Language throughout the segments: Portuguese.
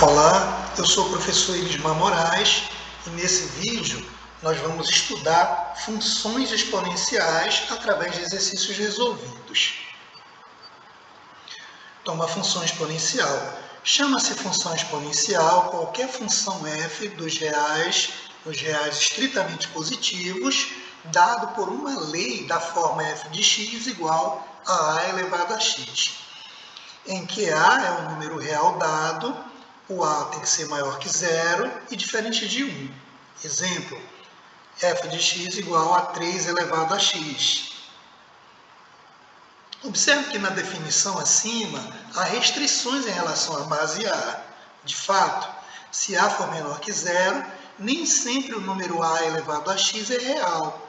Olá, eu sou o professor Elismar Moraes e nesse vídeo nós vamos estudar funções exponenciais através de exercícios resolvidos. Então, uma função exponencial. Chama-se função exponencial qualquer função f dos reais estritamente positivos, dado por uma lei da forma f de x igual a elevado a x, em que a é o número real dado, o a tem que ser maior que zero e diferente de 1. Exemplo, f de x igual a 3 elevado a x. Observe que na definição acima há restrições em relação à base a. De fato, se a for menor que zero, nem sempre o número a elevado a x é real,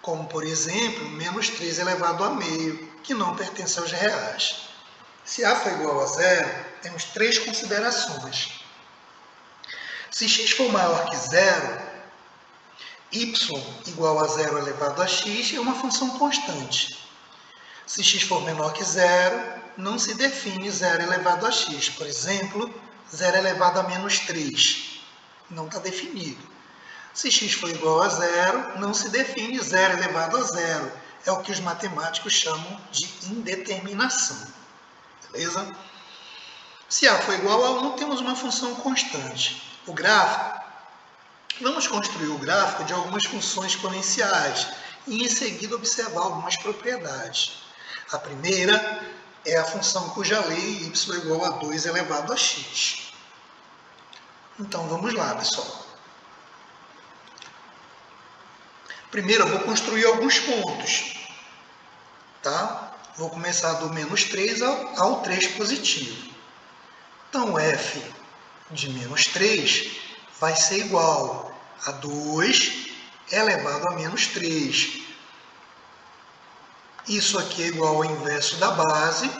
como, por exemplo, menos 3 elevado a meio, que não pertence aos reais. Se a for igual a zero, temos três considerações. Se x for maior que zero, y igual a zero elevado a x é uma função constante. Se x for menor que zero, não se define zero elevado a x. Por exemplo, zero elevado a menos 3. Não está definido. Se x for igual a zero, não se define zero elevado a zero. É o que os matemáticos chamam de indeterminação. Beleza? Se a for igual a 1, temos uma função constante. O gráfico. Vamos construir o gráfico de algumas funções exponenciais e em seguida observar algumas propriedades. A primeira é a função cuja lei y igual a 2 elevado a x. Então vamos lá, pessoal. Primeiro eu vou construir alguns pontos. Tá? Vou começar do menos 3 ao 3 positivo. Então, f de menos 3 vai ser igual a 2 elevado a menos 3. Isso aqui é igual ao inverso da base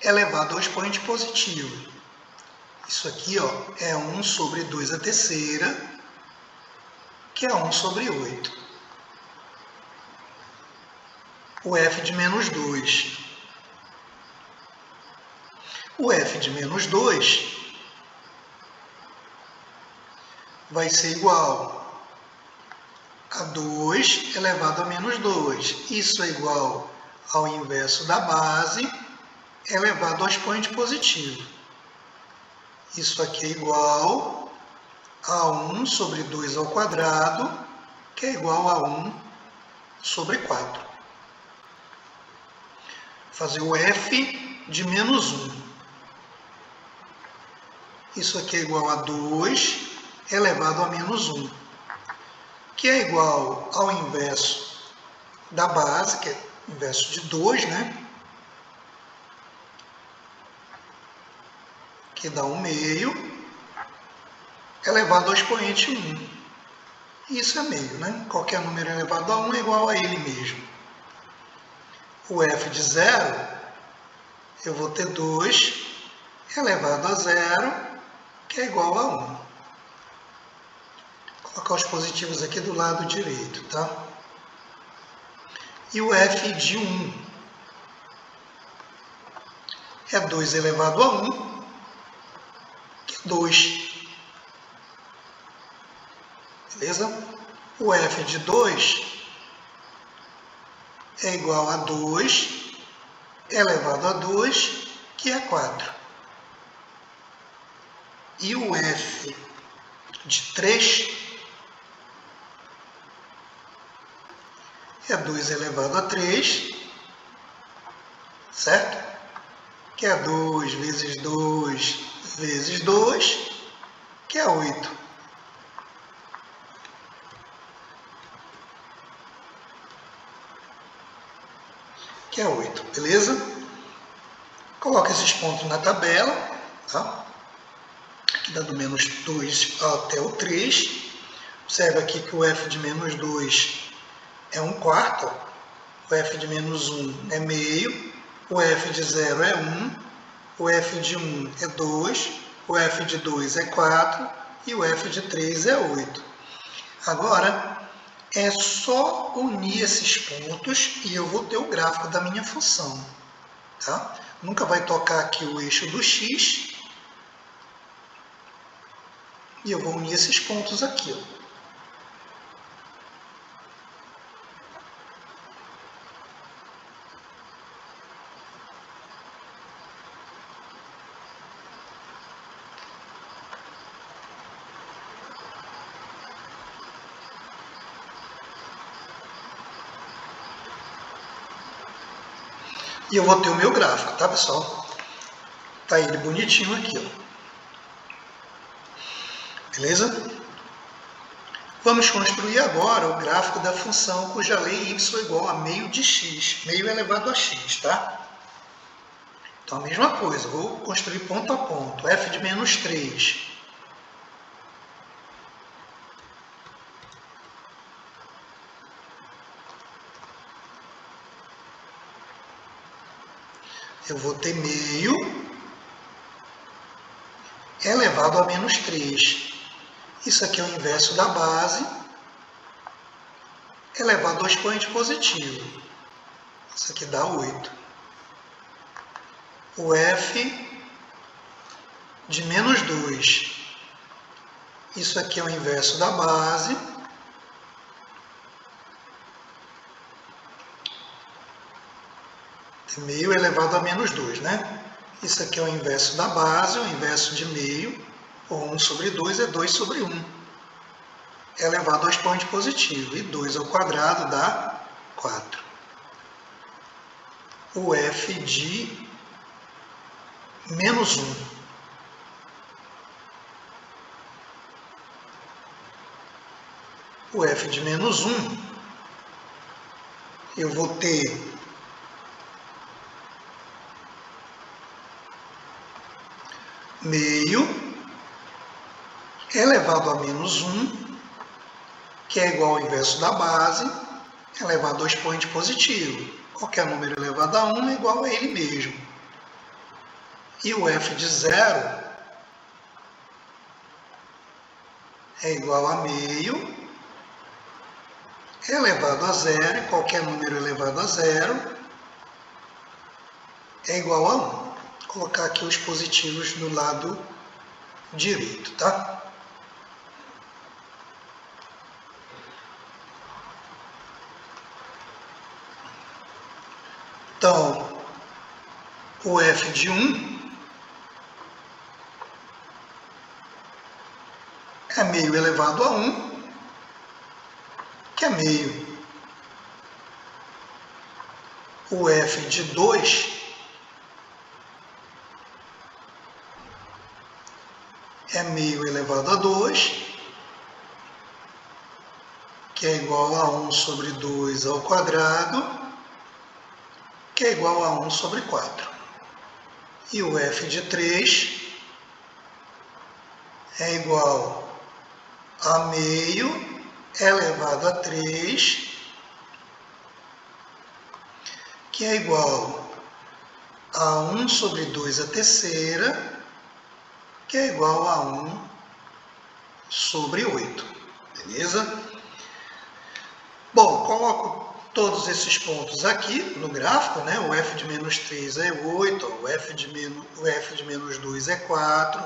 elevado ao expoente positivo. Isso aqui é 1 sobre 2 a terceira, que é 1 sobre 8. O f de menos 2. O f de menos 2 vai ser igual a 2 elevado a menos 2. Isso é igual ao inverso da base elevado ao expoente positivo. Isso aqui é igual a 1 sobre 2 ao quadrado, que é igual a 1 sobre 4. Fazer o f de menos 1. Isso aqui é igual a 2 elevado a menos 1, que é igual ao inverso da base, que é o inverso de 2, né? Que dá 1 meio, elevado ao expoente 1. Isso é meio, né? Qualquer número elevado a 1 é igual a ele mesmo. O f de 0, eu vou ter 2 elevado a 0, que é igual a 1. Vou colocar os positivos aqui do lado direito, tá? E o f de 1 é 2 elevado a 1, que é 2. Beleza? O f de 2 é igual a 2 elevado a 2, que é 4. E o f de 3 é 2 elevado a 3, certo? Que é 2 vezes 2 vezes 2, que é 8. Que é 8, beleza? Coloca esses pontos na tabela, tá? Aqui dá do menos 2 até o 3. Observe aqui que o f de menos 2 é 1/4, o f de menos 1 é meio, o f de 0 é 1, o f de 1 é 2, o f de 2 é 4 e o f de 3 é 8. Agora, é só unir esses pontos e eu vou ter o gráfico da minha função. Tá? nunca vai tocar aqui o eixo do X. E eu vou unir esses pontos aqui, ó. E eu vou ter o meu gráfico, tá, pessoal? Tá ele bonitinho aqui, ó. Beleza? Vamos construir agora o gráfico da função cuja lei y é igual a meio de x, meio elevado a x, tá? Então a mesma coisa, vou construir ponto a ponto, f de menos 3. Eu vou ter meio elevado a menos 3. Isso aqui é o inverso da base elevado ao expoente positivo. Isso aqui dá 8. O f de menos 2. Isso aqui é o inverso da base meio elevado a menos 2, né? Isso aqui é o inverso da base, o inverso de meio, ou 1 sobre 2 é 2 sobre 1, elevado ao expoente positivo, e 2 ao quadrado dá 4. O f de menos 1. O f de menos 1, eu vou ter meio elevado a menos 1, que é igual ao inverso da base, elevado ao expoente positivo. Qualquer número elevado a 1 é igual a ele mesmo. E o f de 0 é igual a meio elevado a 0, e qualquer número elevado a 0 é igual a 1. Vou colocar aqui os positivos no lado direito, tá? Então, o f de 1 é meio elevado a 1, que é meio. O f de 2 é meio elevado a 2, que é igual a 1 sobre 2 ao quadrado, que é igual a 1 sobre 4. E o f de 3 é igual a meio elevado a 3, que é igual a 1 sobre 2 a terceira, que é igual a 1 sobre 8. Beleza? Bom, coloco todos esses pontos aqui no gráfico, né? O f de menos 3 é 8, o f de menos 2 é 4,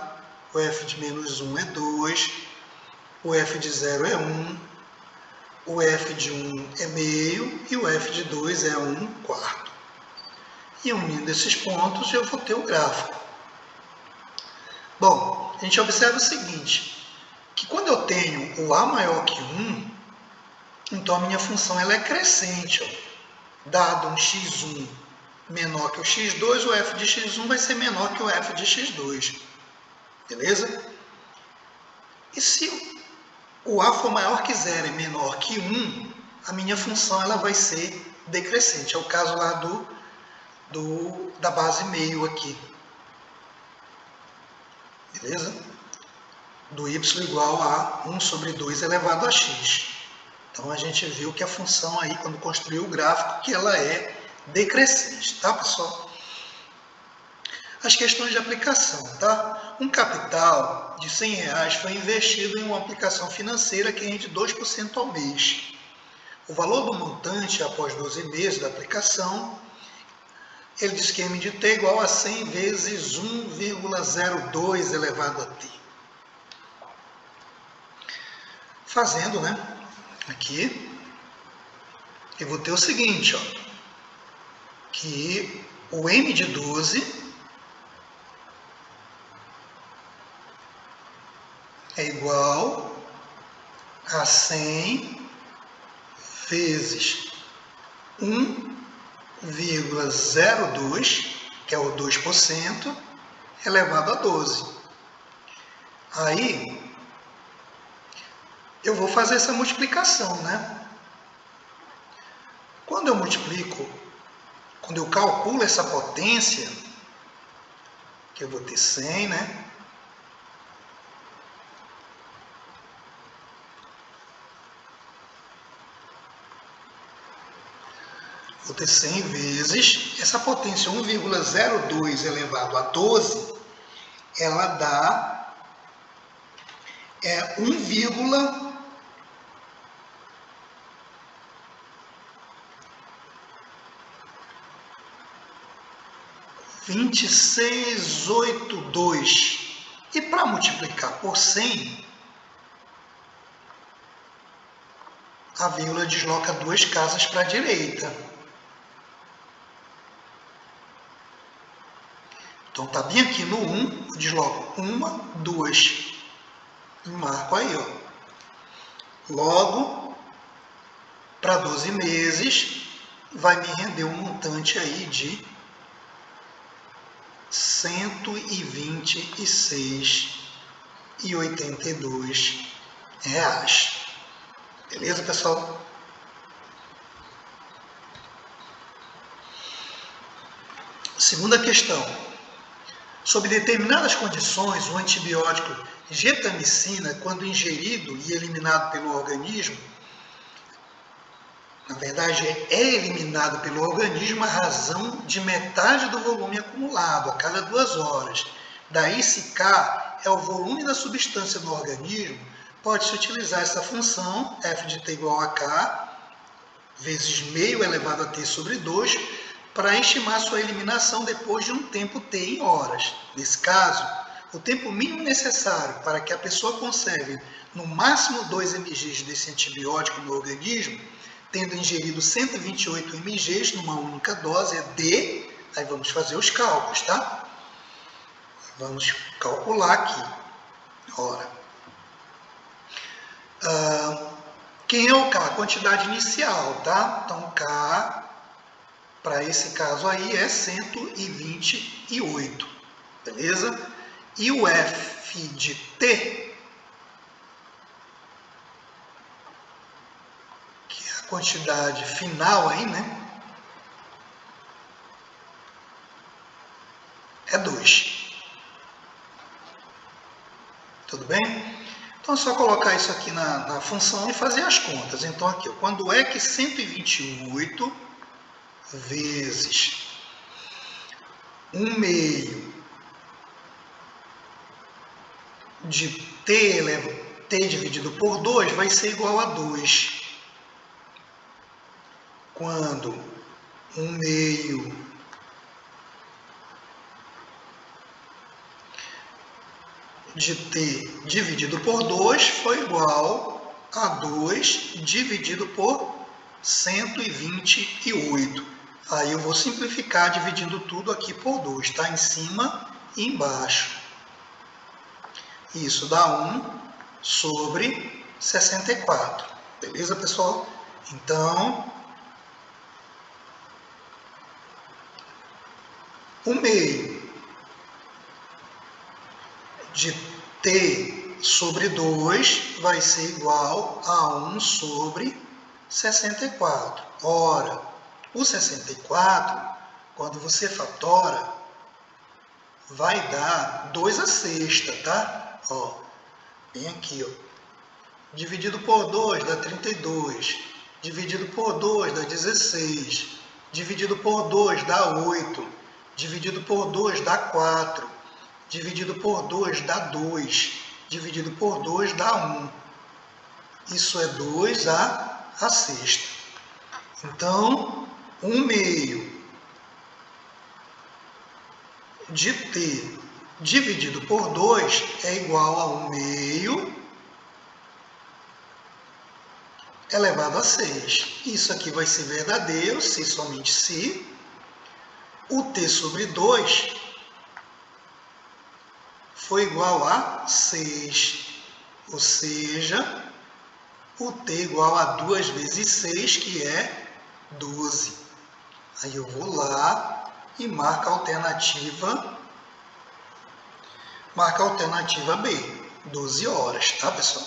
o f de menos 1 é 2, o f de 0 é 1, o f de 1 é meio e o f de 2 é 1 quarto. E unindo esses pontos eu vou ter o gráfico. Bom, a gente observa o seguinte, que quando eu tenho o a maior que 1, então a minha função ela é crescente. Ó. Dado um x1 menor que o x2, o f de x1 vai ser menor que o f de x2. Beleza? E se o a for maior que 0 e menor que 1, a minha função ela vai ser decrescente. É o caso lá da base meio aqui. Beleza? Do y igual a 1 sobre 2 elevado a x. Então a gente viu que a função aí, quando construiu o gráfico, que ela é decrescente, tá, pessoal? As questões de aplicação, tá? Um capital de R$100 foi investido em uma aplicação financeira que rende 2% ao mês. O valor do montante após 12 meses da aplicação Ele diz que m de t é igual a 100 vezes 1,02 elevado a t. Fazendo, né? Aqui, eu vou ter o seguinte, ó, que o m de 12 é igual a 100 vezes 1,02, que é o 2%, elevado a 12. Aí, eu vou fazer essa multiplicação, né? Quando eu multiplico, quando eu calculo essa potência, que eu vou ter 100, né? Vou ter 100 vezes, essa potência 1,02 elevado a 12, ela dá 1,2682. E para multiplicar por 100, a vírgula desloca 2 casas para a direita. Então está bem aqui no 1, eu desloco 1, 2. E marco aí, ó. Logo, para 12 meses, vai me render um montante aí de R$ 126,82. Beleza, pessoal? Segunda questão. Sob determinadas condições, o antibiótico getamicina, quando ingerido e eliminado pelo organismo, na verdade é eliminado pelo organismo a razão de metade do volume acumulado a cada 2 horas. Daí, se K é o volume da substância do organismo, pode-se utilizar essa função, f de t igual a K, vezes meio elevado a t sobre 2, para estimar sua eliminação depois de um tempo t em horas. Nesse caso, o tempo mínimo necessário para que a pessoa conserve no máximo 2 mg desse antibiótico no organismo, tendo ingerido 128 mg numa única dose, é D. Aí vamos fazer os cálculos, tá? Vamos calcular aqui. Ora, quem é o K? A quantidade inicial, tá? Então, K, para esse caso aí, é 128, beleza? E o F de T, que é a quantidade final aí, né? É 2. Tudo bem? Então é só colocar isso aqui na função e fazer as contas. Então aqui, ó, quando é que 128 vezes 1 meio de t dividido por 2 vai ser igual a 2. Quando 1 meio de t dividido por 2 foi igual a 2 dividido por 128. Aí eu vou simplificar dividindo tudo aqui por 2, tá? Em cima e embaixo. Isso dá 1 sobre 64. Beleza, pessoal? Então, 1 meio de t sobre 2 vai ser igual a 1 sobre 64. Ora, o 64, quando você fatora, vai dar 2 à sexta, tá? Ó, bem aqui, ó. Dividido por 2 dá 32. Dividido por 2 dá 16. Dividido por 2 dá 8. Dividido por 2 dá 4. Dividido por 2 dá 2. Dividido por 2 dá 1. Isso é 2 à sexta. Então, 1 meio de t dividido por 2 é igual a 1 meio elevado a 6. Isso aqui vai ser verdadeiro se somente se o t sobre 2 for igual a 6. Ou seja, o t igual a 2 vezes 6, que é 12. Aí eu vou lá e marco a alternativa B, 12 horas, tá, pessoal?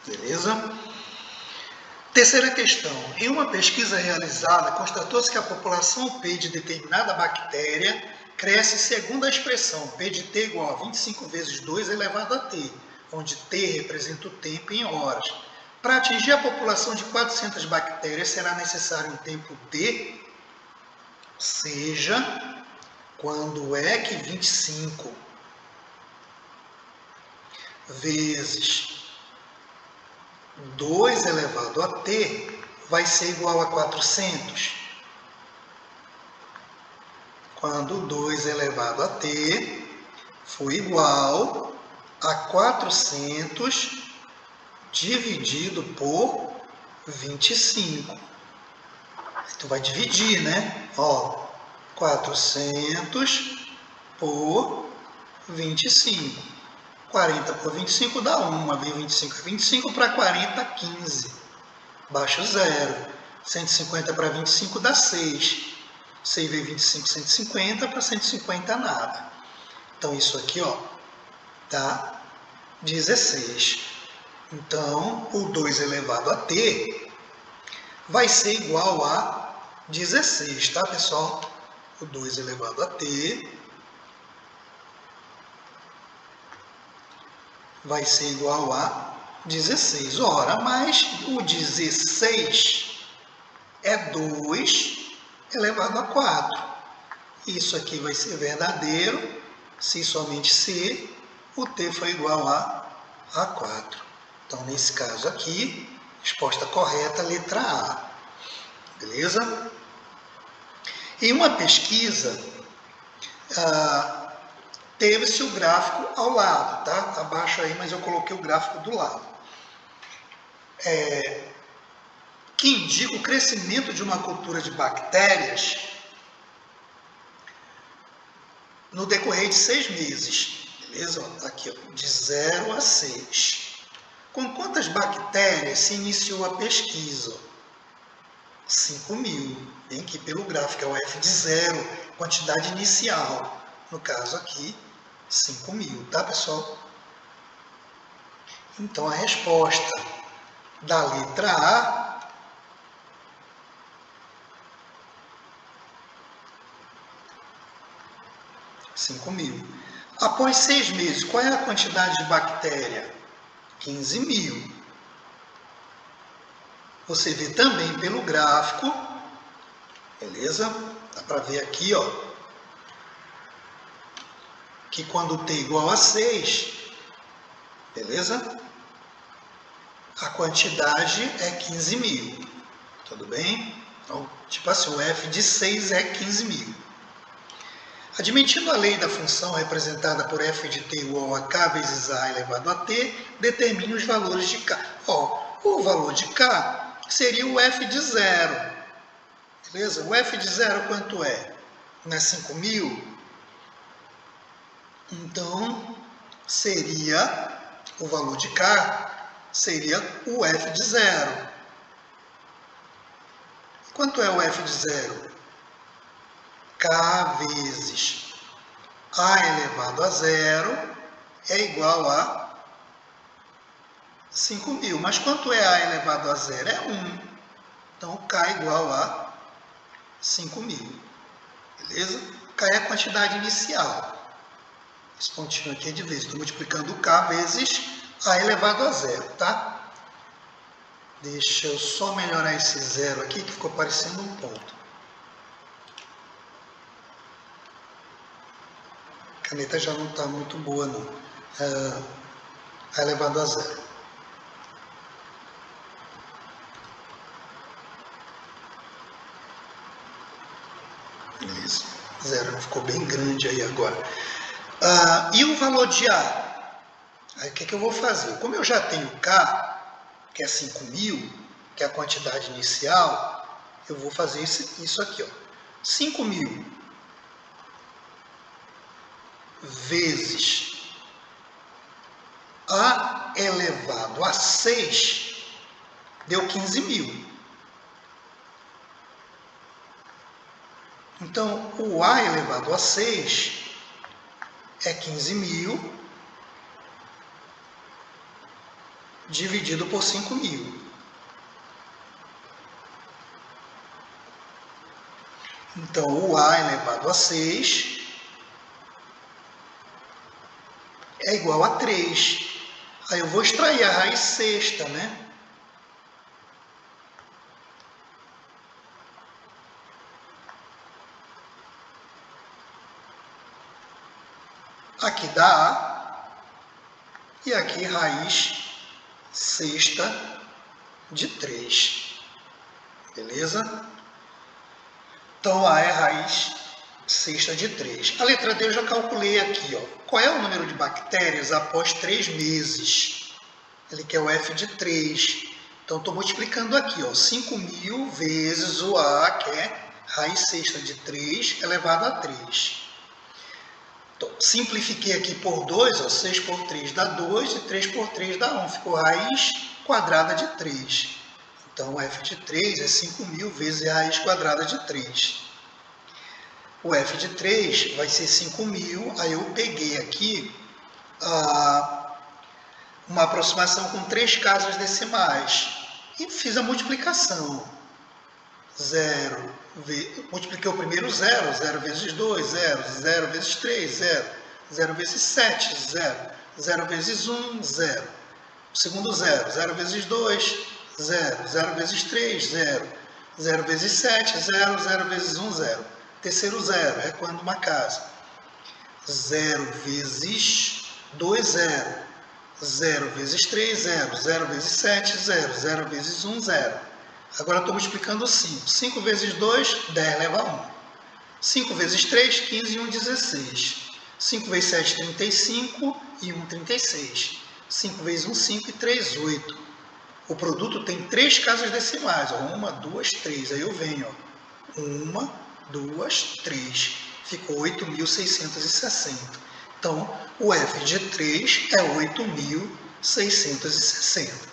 Beleza? Terceira questão. Em uma pesquisa realizada, constatou-se que a população P de determinada bactéria cresce segundo a expressão P de T igual a 25 vezes 2 elevado a T, onde T representa o tempo em horas. Para atingir a população de 400 bactérias, será necessário um tempo D, seja, quando é que 25 vezes 2 elevado a t vai ser igual a 400. Quando 2 elevado a t for igual a 400 dividido por 25. Aí tu vai dividir, né? Ó, 400 por 25. 40 por 25 dá 1. 1 vezes 25 é 25, para 40, 15. Baixa 0. 150 para 25 dá 6. 6 vezes 25, 150. Para 150, nada. Então, isso aqui, ó, dá 16. Então, o 2 elevado a t vai ser igual a 16, tá, pessoal? O 2 elevado a t vai ser igual a 16. Ora, mas o 16 é 2 elevado a 4. Isso aqui vai ser verdadeiro se e somente se o t for igual a 4. Então, nesse caso aqui, resposta correta, letra A. Beleza? Em uma pesquisa, teve-se o gráfico ao lado, tá? Abaixo aí, mas eu coloquei o gráfico do lado. Que indica o crescimento de uma cultura de bactérias no decorrer de 6 meses. Beleza? Ó, aqui, ó, de 0 a 6. Com quantas bactérias se iniciou a pesquisa? 5.000. Vem aqui pelo gráfico, é o F de 0, quantidade inicial. No caso aqui, 5.000, tá, pessoal? Então, a resposta da letra A é 5.000. Após 6 meses, qual é a quantidade de bactéria? 15.000. Você vê também pelo gráfico, beleza? Dá para ver aqui, ó, que quando t igual a 6, beleza? A quantidade é 15.000. Tudo bem? Então, tipo assim, o F de 6 é 15.000. Admitindo a lei da função representada por f de t igual a k vezes a elevado a t, determine os valores de k. Ó, o valor de k seria o f de 0. Beleza? O f de 0 quanto é? Não é 5.000? Então, seria o valor de k seria o f de 0. Quanto é o f de 0? K vezes a elevado a 0 é igual a 5.000. Mas quanto é a elevado a 0? É 1. Então, K é igual a 5.000. Beleza? K é a quantidade inicial. Esse pontinho aqui é de vezes. Estou multiplicando K vezes a elevado a 0, tá? Deixa eu só melhorar esse 0 aqui, que ficou parecendo um ponto. A caneta já não está muito boa, não. Elevado a 0. Isso. Zero ficou bem grande aí agora. E o valor de A? Aí o que eu vou fazer? Como eu já tenho K, que é 5.000, que é a quantidade inicial, eu vou fazer isso aqui, ó. 5.000 vezes A elevado a 6 deu 15.000. Então, o A elevado a 6 é 15.000 dividido por 5.000. Então, o A elevado a 6 é igual a 3. Aí eu vou extrair a raiz sexta, né? Aqui dá A, e aqui raiz sexta de 3. Beleza? Então, A é raiz sexta de 3. A letra D eu já calculei aqui, ó. Qual é o número de bactérias após 3 meses? Ele quer o F de 3. Então, estou multiplicando aqui, ó. 5.000 vezes o A, que é raiz sexta de 3, elevado a 3. Então, simplifiquei aqui por 2, ó, 6 por 3 dá 2 e 3 por 3 dá 1. Ficou raiz quadrada de 3. Então, o F de 3 é 5.000 vezes a raiz quadrada de 3. O F de 3 vai ser 5.000. Aí eu peguei aqui uma aproximação com 3 casas decimais e fiz a multiplicação. Multipliquei o primeiro 0, 0 vezes 2, 0, 0 vezes 3, 0, 0 vezes 7, 0, 0 vezes 1, 0. O segundo 0, 0 vezes 2, 0, 0 vezes 3, 0, 0 vezes 7, 0, 0 vezes 1, 0. Terceiro 0 é quando uma casa. 0 vezes 2, 0. 0 vezes 3, 0. 0 vezes 7, 0. 0 vezes 1, 0. Agora estou multiplicando 5. 5 vezes 2, 10 leva a 1. 5 vezes 3, 15 e 1, 16. 5 vezes 7, 35 e 1, 36. 5 vezes 1, 5 e 3, 8. O produto tem 3 casas decimais. 1, 2, 3. Aí eu venho. 1, 2, 3. Ficou 8.660. Então, o F de 3 é 8.660.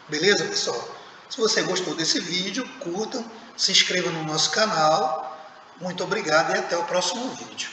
Beleza, pessoal? Se você gostou desse vídeo, curta, se inscreva no nosso canal. Muito obrigado e até o próximo vídeo.